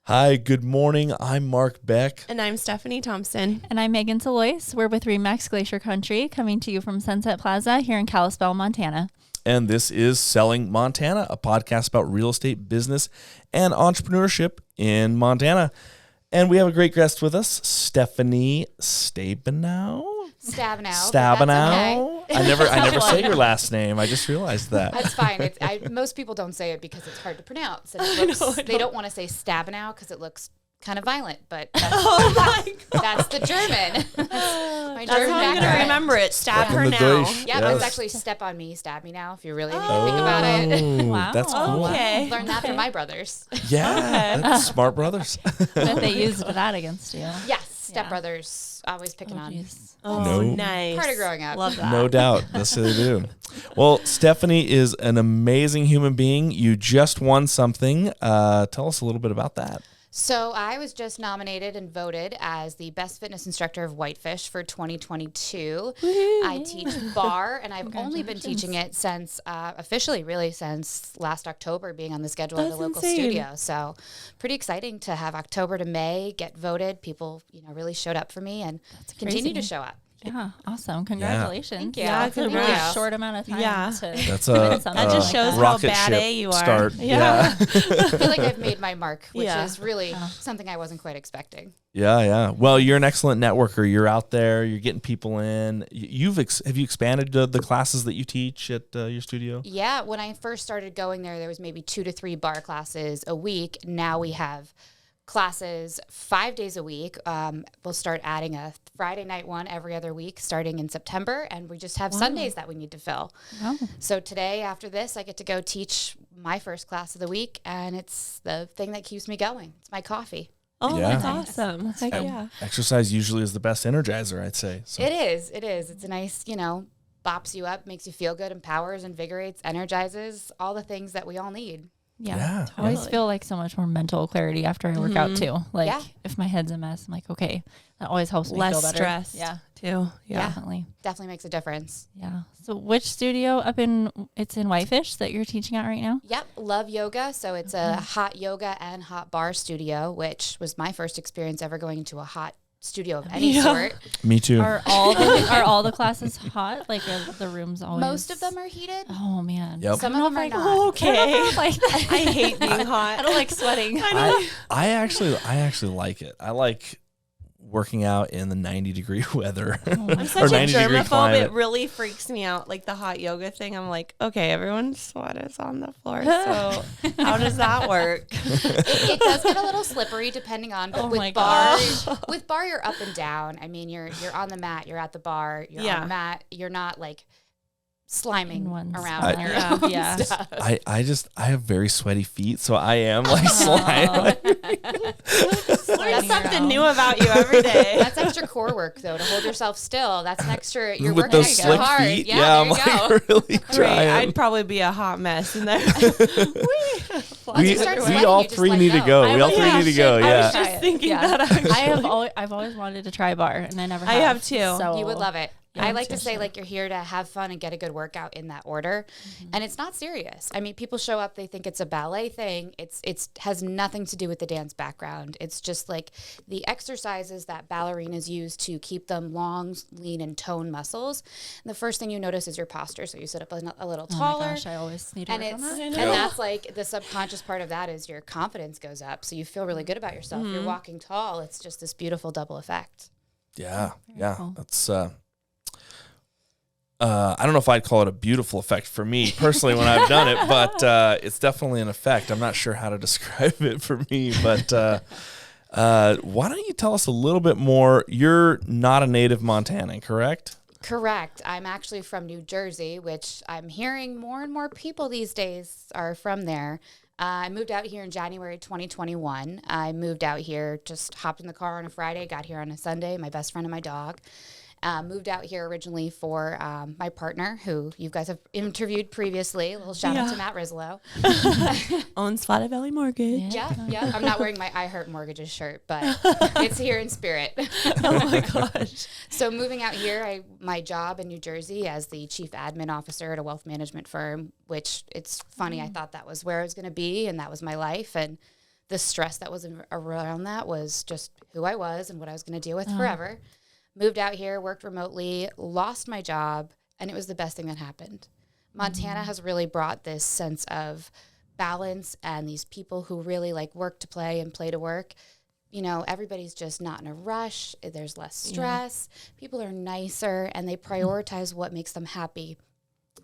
Hi, good morning. I'm Mark Beck. And I'm Stephanie Thompson. And I'm Megan Salois. We're with Remax Glacier Country, coming to you from Sunset Plaza here in Kalispell, Montana. And this is Selling Montana, a podcast about real estate, business, and entrepreneurship in Montana. And we have a great guest with us, Stephanie Stabenow. Stabenow. Okay. I never say your last name. I just realized that. That's fine. Most people don't say it because it's hard to pronounce. And they don't want to say Stabenow because it looks kind of violent, but that's the German. My German I'm going to remember it. Stab her now. Yeah, but it's actually step on me, stab me now, if you really think about it. Wow. That's cool. Okay. Learned that from my brothers. Yeah, that's smart brothers. Bet they used that against you. Yes, stepbrothers, always picking on. Oh, No. nice. Part of growing up. Love that. No doubt. Yes, they do. Well, Stephanie is an amazing human being. You just won something. Tell us a little bit about that. So I was just nominated and voted as the best fitness instructor of Whitefish for 2022. I teach bar, and I've only been teaching it since, officially really since last October, being on the schedule at the local studio. So pretty exciting to have October to May get voted. People, really showed up for me and continue to show up. Yeah, awesome. Congratulations. Thank you. Yeah, That's a really congrats. short amount of time. Yeah. That's that just shows how rocket bad ship A you are. Start. Yeah. I feel like I've made my mark, which Yeah. is really something I wasn't quite expecting. Yeah. Well, you're an excellent networker. You're out there. You're getting people in. Have you expanded the classes that you teach at your studio? Yeah, when I first started going there was maybe 2 to 3 bar classes a week. Now we have classes 5 days a week. We'll start adding a Friday night one every other week starting in September, and we just have Sundays that we need to fill. Wow. So today, after this, I get to go teach my first class of the week, and it's the thing that keeps me going. It's my coffee. Oh, Yeah. that's awesome. Heck yeah. Exercise usually is the best energizer, I'd say. So. It is. It's a nice, bops you up, makes you feel good, empowers, invigorates, energizes, all the things that we all need. Yeah. I always feel like so much more mental clarity after I work out too. Like if my head's a mess, I'm like, okay, that always helps me feel Less better. stressed. Yeah. Too. Yeah. Definitely makes a difference. Yeah. So which studio it's in Whitefish that you're teaching at right now? Yep, Love Yoga. So it's a hot yoga and hot bar studio, which was my first experience ever going into a hot studio of any sort. Me too. Are all the classes hot? Like are the rooms always? Most of them are heated. Oh man. Yep. Some of them are not. Okay. Like I hate being hot. I don't like sweating. I actually like it. I like working out in the 90-degree weather. I'm or such a 90-degree germaphobe. climate. It really freaks me out. Like the hot yoga thing. I'm like, okay, everyone's sweat is on the floor. So how does that work? It does get a little slippery depending on, but with bar, you're up and down. I mean, you're on the mat, you're at the bar, you're on the mat. You're not like sliming around. Yeah. I have very sweaty feet, so I am like slime. Learn something new about you every day. That's extra core work, though, to hold yourself still. That's an extra. You're With working those extra slick hard. feet. Yeah, I'm there you go. like really Great. trying. I'd probably be a hot mess in there. Once you start we sweating, all you just three let need to go. We all three need to go. I was Yeah. just thinking Yeah. that actually. I've always wanted to try bar, and I never have. I have too. So You would love it. Yeah, I like to say, seriously. like, you're here to have fun and get a good workout in that order. And it's not serious. I mean, people show up, they think it's a ballet thing. It's has nothing to do with the dance background. It's just like the exercises that ballerinas use to keep them long, lean, and toned muscles. And the first thing you notice is your posture. So you sit up a little Oh taller. my gosh, I always need to And work on that. and that's like the subconscious part of that is your confidence goes up. So you feel really good about yourself. You're walking tall. It's just this beautiful double effect. Yeah. cool. That's I don't know if I'd call it a beautiful effect for me personally when I've done it, but it's definitely an effect. I'm not sure how to describe it for me, but why don't you tell us a little bit more? You're not a native Montanan, correct? Correct. I'm actually from New Jersey, which I'm hearing more and more people these days are from there. I moved out here in January 2021. I moved out here, just hopped in the car on a Friday, got here on a Sunday, my best friend and my dog. Moved out here originally for my partner, who you guys have interviewed previously. A little shout out to Matt Rislow. Owns Flat Valley Mortgage. Yeah. I'm not wearing my I Heart Mortgages shirt, but it's here in spirit. Oh my gosh. So moving out here, my job in New Jersey as the chief admin officer at a wealth management firm, which it's funny, I thought that was where I was going to be and that was my life. And the stress that was around that was just who I was and what I was going to deal with forever. Moved out here, worked remotely, lost my job, and it was the best thing that happened. Montana has really brought this sense of balance and these people who really like work to play and play to work. You know, everybody's just not in a rush. There's less stress. People are nicer, and they prioritize what makes them happy.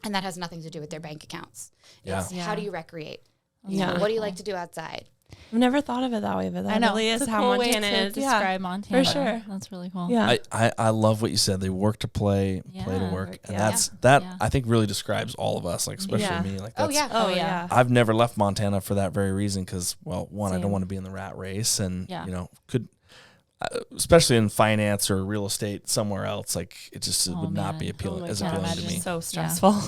And that has nothing to do with their bank accounts. It's how do you recreate? What do you like to do outside? I've never thought of it that way, but that really is how cool Montana way to is. describe Montana. For sure. That's really cool. Yeah. I love what you said. They work to play, play to work. And I think really describes all of us, like especially me. Like that's, Oh yeah. I've never left Montana for that very reason because, well, one, I don't want to be in the rat race, and you know, especially in finance or real estate somewhere else, like it just would not be appealing to me. So stressful.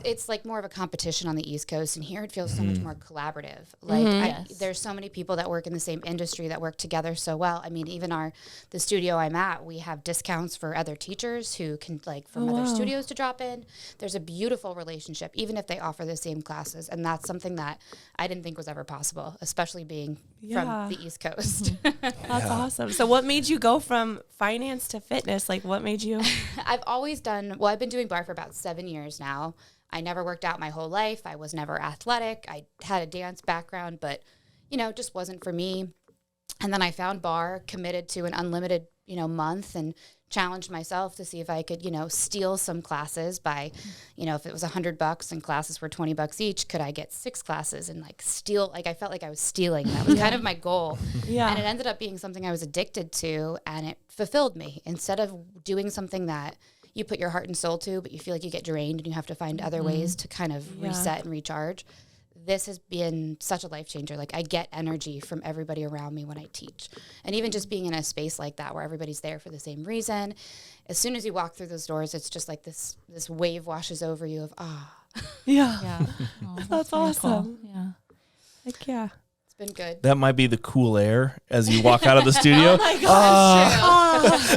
It's like more of a competition on the East Coast, and here it feels so much more collaborative. Like there's so many people that work in the same industry that work together so well. I mean, even the studio I'm at, we have discounts for other teachers who can from other studios to drop in. There's a beautiful relationship, even if they offer the same classes, and that's something that I didn't think was ever possible, especially being from the East Coast. That's awesome. So what made you go from finance to fitness? Like what made you? I've been doing bar for about 7 years now. I never worked out my whole life. I was never athletic. I had a dance background, but, just wasn't for me. And then I found bar, committed to an unlimited, month, and challenged myself to see if I could, steal some classes by, if it was $100 and classes were $20 each, could I get 6 classes and steal? I felt like I was stealing. That was kind of my goal. Yeah. And it ended up being something I was addicted to, and it fulfilled me. Instead of doing something that you put your heart and soul to, but you feel like you get drained and you have to find other ways to kind of reset and recharge. This has been such a life changer. Like I get energy from everybody around me when I teach. And even just being in a space like that where everybody's there for the same reason, as soon as you walk through those doors, it's just like this wave washes over you of, Yeah. Oh, that's awesome. Cool. Yeah. Like, yeah. It's been good. That might be the cool air as you walk out of the studio. Oh my gosh.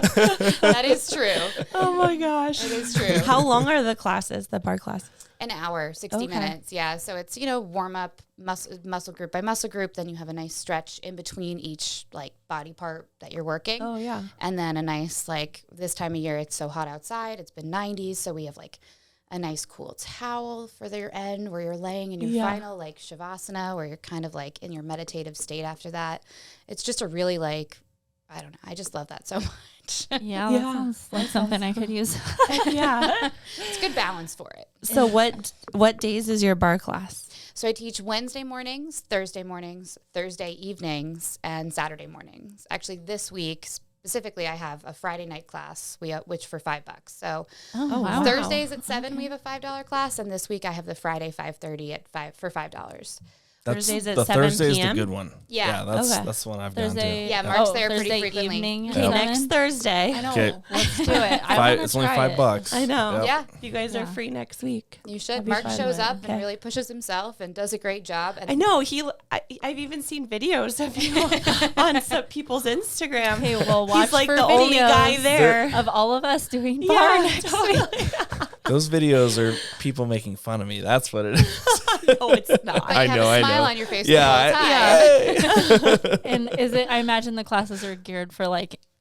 That is true. Oh my gosh. That is true. How long are the classes, the bar classes? An hour, 60 minutes. Yeah. So it's, warm up muscle group by muscle group. Then you have a nice stretch in between each body part that you're working. Oh yeah. And then a nice, this time of year, it's so hot outside. It's been 90s. So we have a nice cool towel for your end where you're laying in your final shavasana, where you're kind of in your meditative state after that. It's just a really I don't know. I just love that so much. Yeah, that sounds like something I could use. Yeah. It's good balance for it. So what days is your bar class? So I teach Wednesday mornings, Thursday evenings, and Saturday mornings. Actually, this week specifically, I have a Friday night class, which for $5. So wow. Thursdays at 7, we have a $5 class, and this week I have the Friday 5:30 for $5. Thursdays at the 7 Thursday's p.m.? the good one. Yeah. that's the one I've done too. Yeah, Mark's there Thursday pretty frequently. Evening, Okay, next Thursday. I know. Okay. Let's do it. It's only $5. I know. Yep. Yeah, You guys are free next week. you should. I'll be Mark fine shows with it. up Okay. and really pushes himself and does a great job. And I know. I've even seen videos of you on some people's Instagram. Okay, well, watch He's for the only guy videos there. of all of us doing bar Yeah, next totally. Those videos are people making fun of me. That's what it is. No, it's not. but I you have know, a I smile know. on your face Yeah, the whole time. And is it? I imagine the classes are geared for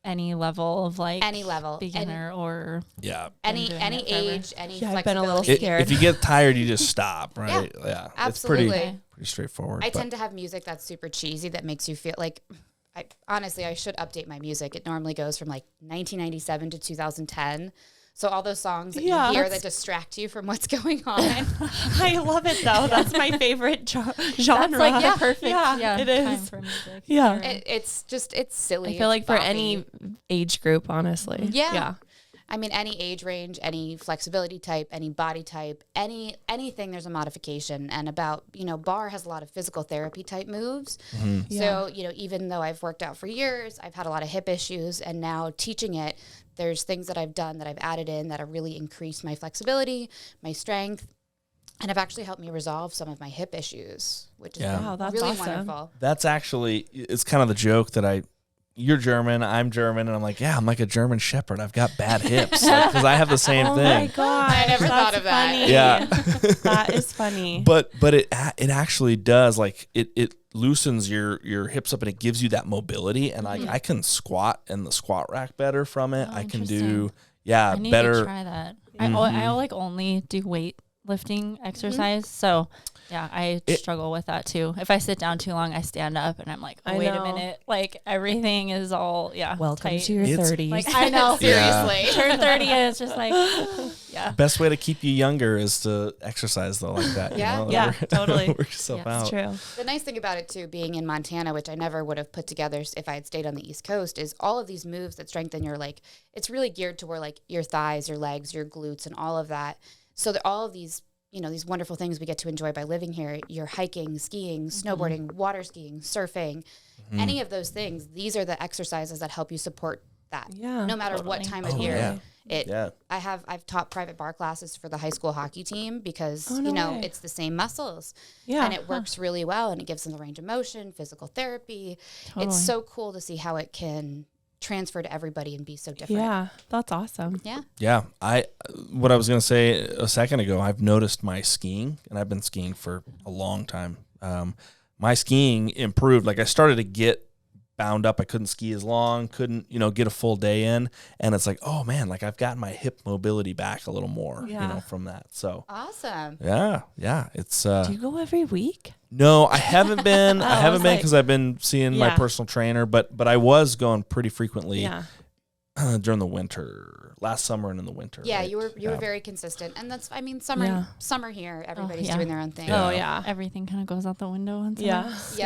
any level of Any level. beginner or Yeah. Any doing it forever. age, any Yeah, I've been a little flexibility. scared. If you get tired, you just stop, right? Yeah. absolutely. It's pretty straightforward. I but- tend to have music that's super cheesy that makes you feel like I should update my music. It normally goes from 1997 to 2010. So all those songs that you hear that distract you from what's going on. I love it though. That's my favorite genre. that's the perfect it time is. for music. Yeah. It's silly. I feel It's for boppy. any age group, honestly. Yeah. I mean, any age range, any flexibility type, any body type, anything, there's a modification. And bar has a lot of physical therapy type moves. Mm-hmm. So, even though I've worked out for years, I've had a lot of hip issues, and now teaching it, there's things that I've done that I've added in that have really increased my flexibility, my strength, and have actually helped me resolve some of my hip issues, which is Wow, that's really awesome. wonderful. That's actually, it's kind of the joke that you're German, I'm German, and I'm like, yeah, I'm like a German shepherd. I've got bad hips because I have the same Oh my thing. gosh. I never thought of that. funny. Yeah. That is funny. But it actually does, it loosens your hips up and it gives you that mobility. And I can squat in the squat rack better from it. I can do I need better. to try that. I like only do weightlifting exercise, so yeah, I struggle with that too. If I sit down too long, I stand up and I'm like, oh, wait a minute, like everything is all welcome tight. to your 30s. Like I know, Seriously. turn 30 and it's just like Best way to keep you younger is to exercise though, like that. Yeah. You know? Yeah, totally. Work yourself out. It's true. The nice thing about it too, being in Montana, which I never would have put together if I had stayed on the East Coast, is all of these moves that strengthen your, like, it's really geared to where like your thighs, your legs, your glutes, and all of that. So that all of these, you know, these wonderful things we get to enjoy by living here. You're hiking, skiing, snowboarding, water skiing, surfing, any of those things. These are the exercises that help you support that. Yeah, no matter what time of year. I've taught private bar classes for the high school hockey team because it's the same muscles, and it works really well, and it gives them a range of motion, physical therapy. Totally. It's so cool to see how it can transfer to everybody and be so different. Yeah, that's awesome. Yeah. What I was going to say a second ago, I've noticed my skiing, and I've been skiing for a long time. My skiing improved. Like I started to get bound up. I couldn't ski as long, couldn't, get a full day in. And it's like, oh man, like I've gotten my hip mobility back a little more, from that. So awesome. Yeah. It's, do you go every week? No, I haven't been. I haven't been because I've been seeing my personal trainer, but I was going pretty frequently during the winter, last summer and in the winter. Yeah, right? you were very consistent, and that's summer here. Everybody's doing their own thing. Oh yeah, everything kind of goes out the window. And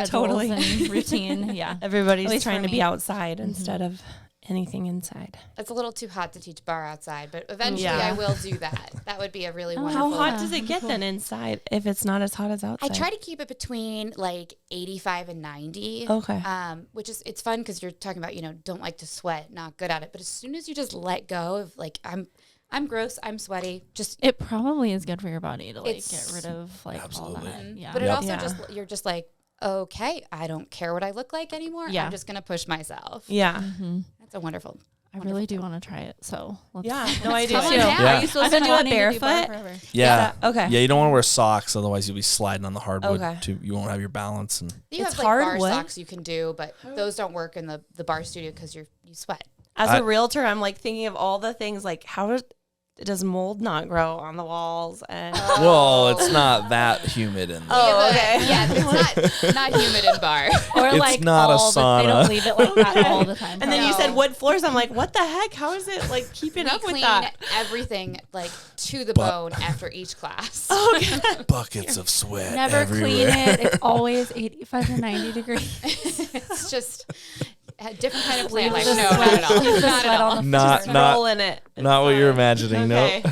totally. And routine. Yeah, everybody's trying to be outside instead of anything inside. It's a little too hot to teach bar outside, but eventually I will do that. That would be a really wonderful. How hot does it get then inside if it's not as hot as outside? I try to keep it between like 85 and 90. Okay. Which is, it's fun because you're talking about, don't like to sweat, not good at it. But as soon as you just let go of like, I'm gross, I'm sweaty, just. It probably is good for your body to like get rid of like all that. Yeah. But it also you're just like, okay, I don't care what I look like anymore. I'm just going to push myself. Yeah. That's a wonderful. I really do want to try it. So no, I do too. Are you supposed to do it barefoot? Okay. Yeah, you don't want to wear socks, otherwise you'll be sliding on the hardwood. You won't have your balance. And you have like bar socks you can do, but those don't work in the bar studio because you sweat. As a realtor, I'm like thinking of all the things like how does mold not grow on the walls? And well, it's not that humid in there. Oh, okay. Yeah, it's not humid in bar. Or it's like not a sauna. They don't leave it like that all the time. And then you said wood floors. I'm like, what the heck? How is it like keeping up with that? Everything like to the bone after each class. Okay. Buckets of sweat. Never everywhere. clean it. It's always 85 to 90 degrees. It's just a different kind of plant life. No, not at all. Not at all. Just roll in it. It's not what you're imagining. Okay. No.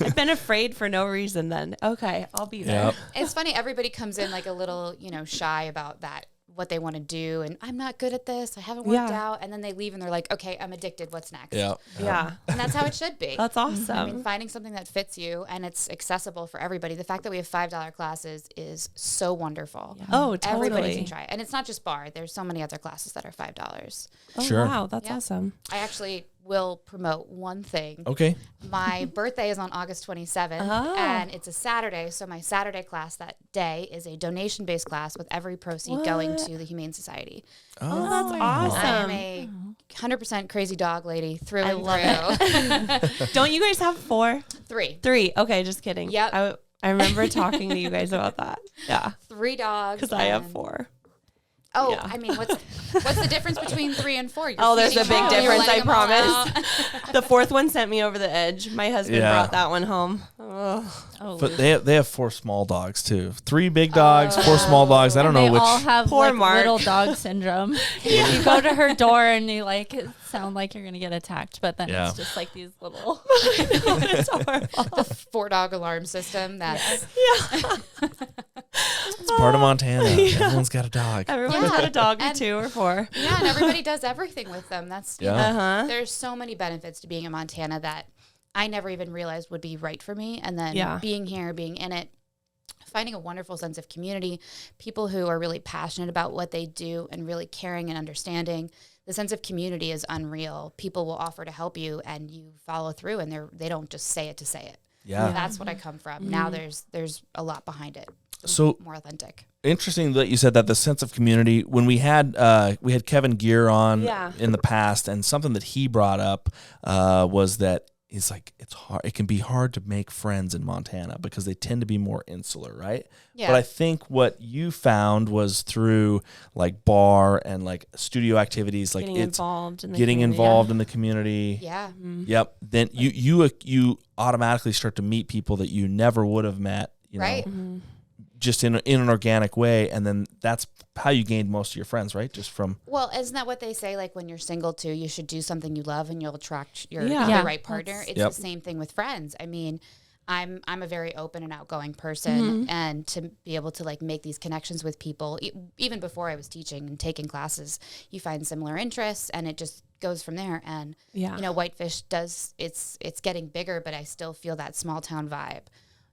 I've been afraid for no reason then. Okay, I'll be there. Yep. It's funny. Everybody comes in like a little, shy about that, what they want to do. And I'm not good at this. I haven't worked out. And then they leave and they're like, okay, I'm addicted. What's next? Yeah. And that's how it should be. That's awesome. I mean, finding something that fits you and it's accessible for everybody. The fact that we have $5 classes is so wonderful. Yeah. Oh, totally. Everybody can try it. And it's not just bar. There's so many other classes that are $5. Oh, sure. Wow, that's awesome. I actually will promote one thing. Okay. My birthday is on August 27th, and it's a Saturday. So my Saturday class that day is a donation-based class with every proceed going to the Humane Society. Oh, that's awesome. I am a 100% crazy dog lady through and through. Don't you guys have 4? 3. 3. Okay, just kidding. Yep. I remember talking to you guys about that. Yeah. 3 dogs. Because I have 4. Oh, yeah. I mean, what's the difference between 3 and 4? There's a big difference, I promise. The 4th one sent me over the edge. My husband brought that one home. But they have 4 small dogs too. 3 big dogs, 4 small dogs. I don't know which. They all have Poor like Mark. little dog syndrome. You go to her door and you like sound like you're gonna get attacked, but then it's just like these little. It's horrible. The 4-dog alarm system. That's It's part of Montana. Everyone's got a dog. Everyone's got a dog or 2 or 4. Yeah, and everybody does everything with them. That's there's so many benefits to being in Montana that I never even realized would be right for me. And then being here, being in it, finding a wonderful sense of community, people who are really passionate about what they do and really caring and understanding. The sense of community is unreal. People will offer to help you and you follow through, and they don't just say it to say it. Yeah. That's what I come from. Now there's a lot behind it. So more authentic. interesting that you said that, the sense of community. When we had Kevin Gear on in the past, and something that he brought up was that he's like, it's hard. It can be hard to make friends in Montana because they tend to be more insular, right? Yeah. But I think what you found was through like bar and like studio activities, like Getting involved in the getting community. involved in the community. Yeah. Yep. Then you automatically start to meet people that you never would have met, you Right. know, just in an organic way. And then that's how you gained most of your friends, right? Just from. Well, isn't that what they say? Like when you're single too, you should do something you love and you'll attract your Yeah. the right partner. It's the same thing with friends. I mean, I'm a very open and outgoing person, and to be able to like make these connections with people, even before I was teaching and taking classes, you find similar interests, and it just goes from there. And you know, Whitefish it's getting bigger, but I still feel that small town vibe.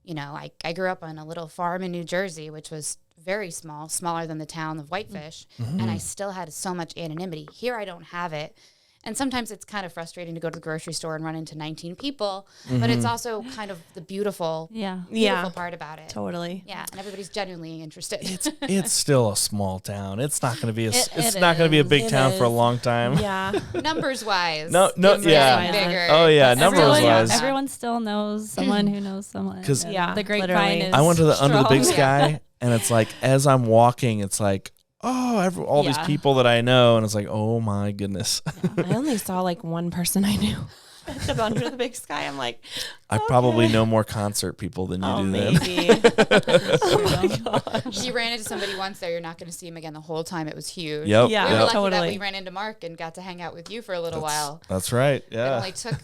You know, I grew up on a little farm in New Jersey, which was very small, smaller than the town of Whitefish, and I still had so much anonymity. Here I don't have it. And sometimes it's kind of frustrating to go to the grocery store and run into 19 people, but it's also kind of the beautiful part about it. Totally. Yeah, and everybody's genuinely interested. It's still a small town. It's not going to be it's not going to be a big town for a long time. Yeah. Numbers wise. No, yeah. Bigger. Oh yeah, numbers wise. Everyone still knows someone who knows someone. 'Cause the grapevine literally. is I went to the Under the Big strong. Sky, and it's like as I'm walking, it's like, oh, all these people that I know, and it's like, oh my goodness. I only saw like one person I knew at the Under the Big Sky. I'm like, I probably know more concert people than you do. maybe. If you ran into somebody once there, you're not going to see him again the whole time. It was huge. Yep. Yeah. We were lucky that Totally. we ran into Mark and got to hang out with you for a little while. That's right. It Yeah. only took,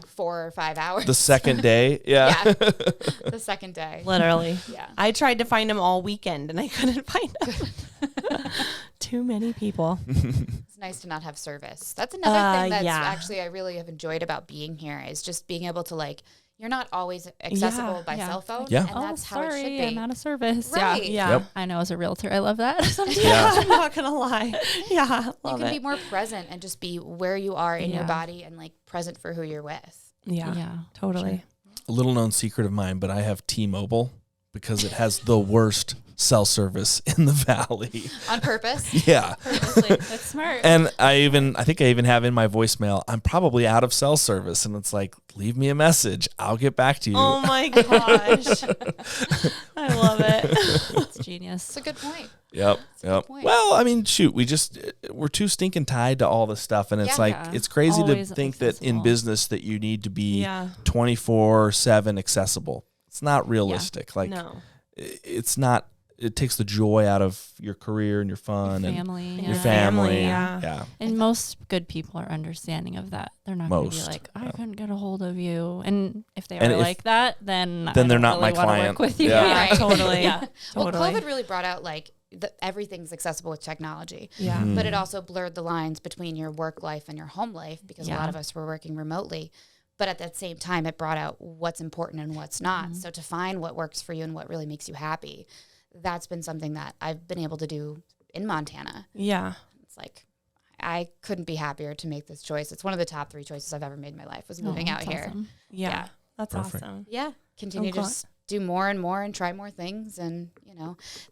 4 or 5 hours. The second day. Yeah. The second day. Literally. Yeah. I tried to find him all weekend and I couldn't find him. Too many people. It's nice to not have service. That's another thing that's yeah. actually I really have enjoyed about being here is just being able to you're not always accessible by cell phone. Yeah. And that's how it should Sorry, be. I'm out of service. Right. Yeah. Yep. I know as a realtor, I love that. I'm not going to lie. Yeah. You Love can it. be more present and just be where you are in your Yeah. body and present for who you're with. Yeah. Totally. A little known secret of mine, but I have T-Mobile because it has the worst cell service in the valley. On purpose. Yeah. Purposely. That's smart. And I think I even have in my voicemail, I'm probably out of cell service. And it's like, leave me a message. I'll get back to you. Oh my gosh. I love it. It's genius. That's a good point. Yep. a good point. Well, I mean, shoot, we're too stinking tied to all this stuff. And it's Yeah. it's crazy Always to think that in accessible. business that you need to be Yeah. 24/7 accessible. It's not realistic. No. It's not. It takes the joy out of your career and your fun and Family. your yeah. family. yeah. Yeah. And most good people are understanding of that. They're not going to be Most, like, I couldn't get a hold of you. And if they And are if- like that, then Then I they're don't not really my wanna client. Work with you. Yeah. Right. Totally. Yeah. Well, Totally. COVID really brought out everything's accessible with technology. Yeah. Mm-hmm. But it also blurred the lines between your work life and your home life because a Yeah. lot of us were working remotely. But at that same time, it brought out what's important and what's not. So to find what works for you and what really makes you happy, that's been something that I've been able to do in Montana. Yeah. It's like I couldn't be happier to make this choice. It's one of the top 3 choices I've ever made in my life was moving out That's here. awesome. Yeah. Yeah. That's Perfect. awesome. Yeah. Continue to Okay. just do more and more and try more things. And,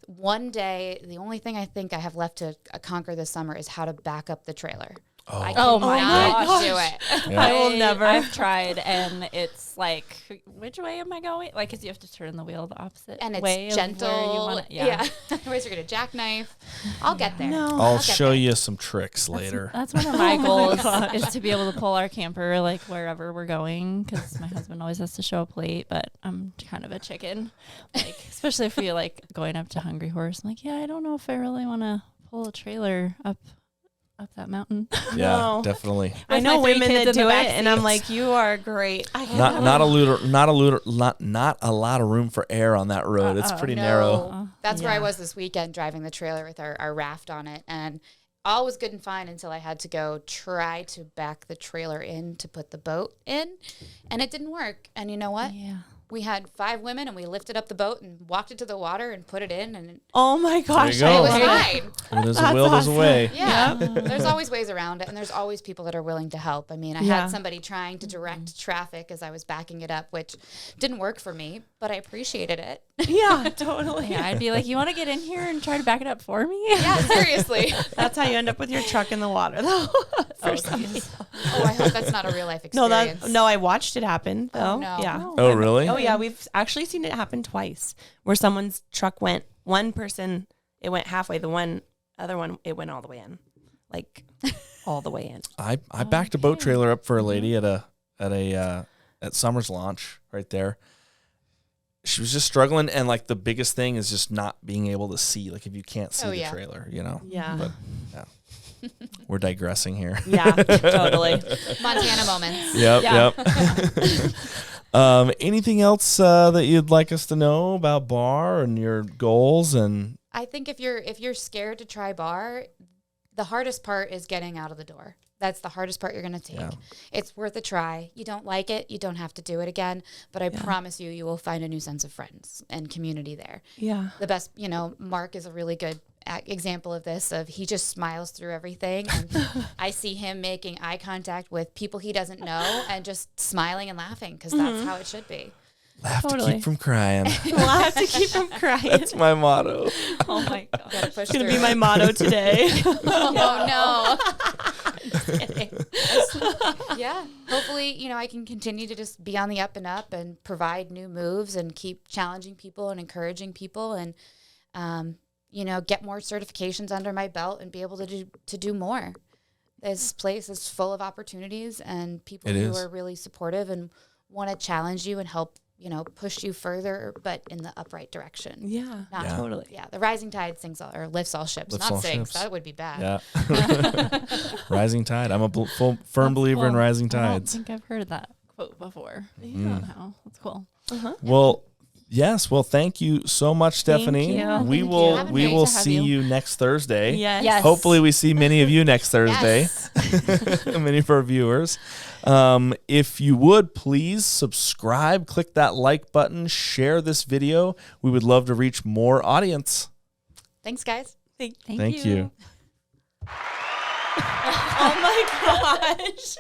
one day, the only thing I think I have left to conquer this summer is how to back up the trailer. I Oh my cannot gosh. do it. Yeah. I will never. I've tried, and it's like, which way am I going? Like, because you have to turn the wheel the opposite And way it's of where you gentle. wanna- Yeah. Otherwise, you're going to jackknife. I'll get there. No. I'll get show there. you some tricks later. That's one of my goals is to be able to pull our camper like wherever we're going because my husband always has to show up late, but I'm kind of a chicken, like especially if you're like going up to Hungry Horse. I'm like, yeah, I don't know if I really want to pull a trailer up that mountain. Yeah, No. definitely. I With know my 3 women kids that in the do it, back and I'm seats. like, you are great. Not a lot of room for air on that road. It's pretty narrow. That's where I Yeah. was this weekend driving the trailer with our raft on it. And all was good and fine until I had to go try to back the trailer in to put the boat in. And it didn't work. And you know what? Yeah. We had 5 women, and we lifted up the boat and walked it to the water and put it in, and Oh my gosh. There you go. it was I love it. fine. When there's a will, there's a way. Yeah, there's always ways around it, and there's always people that are willing to help. I mean, I Yeah. had somebody trying to direct traffic as I was backing it up, which didn't work for me, but I appreciated it. Yeah, totally. Yeah, I'd be like, you want to get in here and try to back it up for me? Yeah, seriously. That's how you end up with your truck in the water, though. For some people. Oh, I hope that's not a real life No, experience. I watched it happen though. no. Yeah. Oh, really? Oh yeah, we've actually seen it happen twice, where someone's truck went. One person, it went halfway. The other one, it went all the way in, like all the way in. I backed a boat trailer up for a lady at Summer's launch right there. She was just struggling, and like the biggest thing is just not being able to see. Like if you can't see the trailer, you know. Yeah. But yeah, we're digressing here. Yeah, totally. Montana moments. Yep. Anything else that you'd like us to know about bar and your goals? And I think if you're scared to try bar, the hardest part is getting out of the door. That's the hardest part you're going to take. Yeah. It's worth a try. You don't like it, you don't have to do it again, but I promise you will find a new sense of friends and community there. Yeah. The best, Mark is a really good example of this, he just smiles through everything. And I see him making eye contact with people he doesn't know and just smiling and laughing because that's how it should be. laugh to Totally. keep from crying. Laugh to keep from crying. That's my motto. Oh my god. Gotta push It's gonna through. be my motto today. Oh no. Just kidding. Yeah. Hopefully, I can continue to just be on the up and up and provide new moves and keep challenging people and encouraging people and, get more certifications under my belt and be able to do more. This place is full of opportunities and people who are really supportive and want to challenge you and help, push you further, but in the upright direction. Yeah. Not Yeah. Yeah, the rising tide lifts all ships, Lifts not all sinks. ships. That would be bad. Yeah. Rising tide. I'm a firm believer in rising I don't tides. think I've heard that quote before. Somehow. That's cool. Well, yes. Well, thank you so much, Stephanie. you. We Thank will you. Have a we great will to have see you. you next Thursday. Yes. Yes. Hopefully, we see many of you next Thursday. Yes. Many of our viewers. If you would please subscribe, click that like button, share this video. We would love to reach more audience. Thanks, guys. Thank you. Oh my gosh.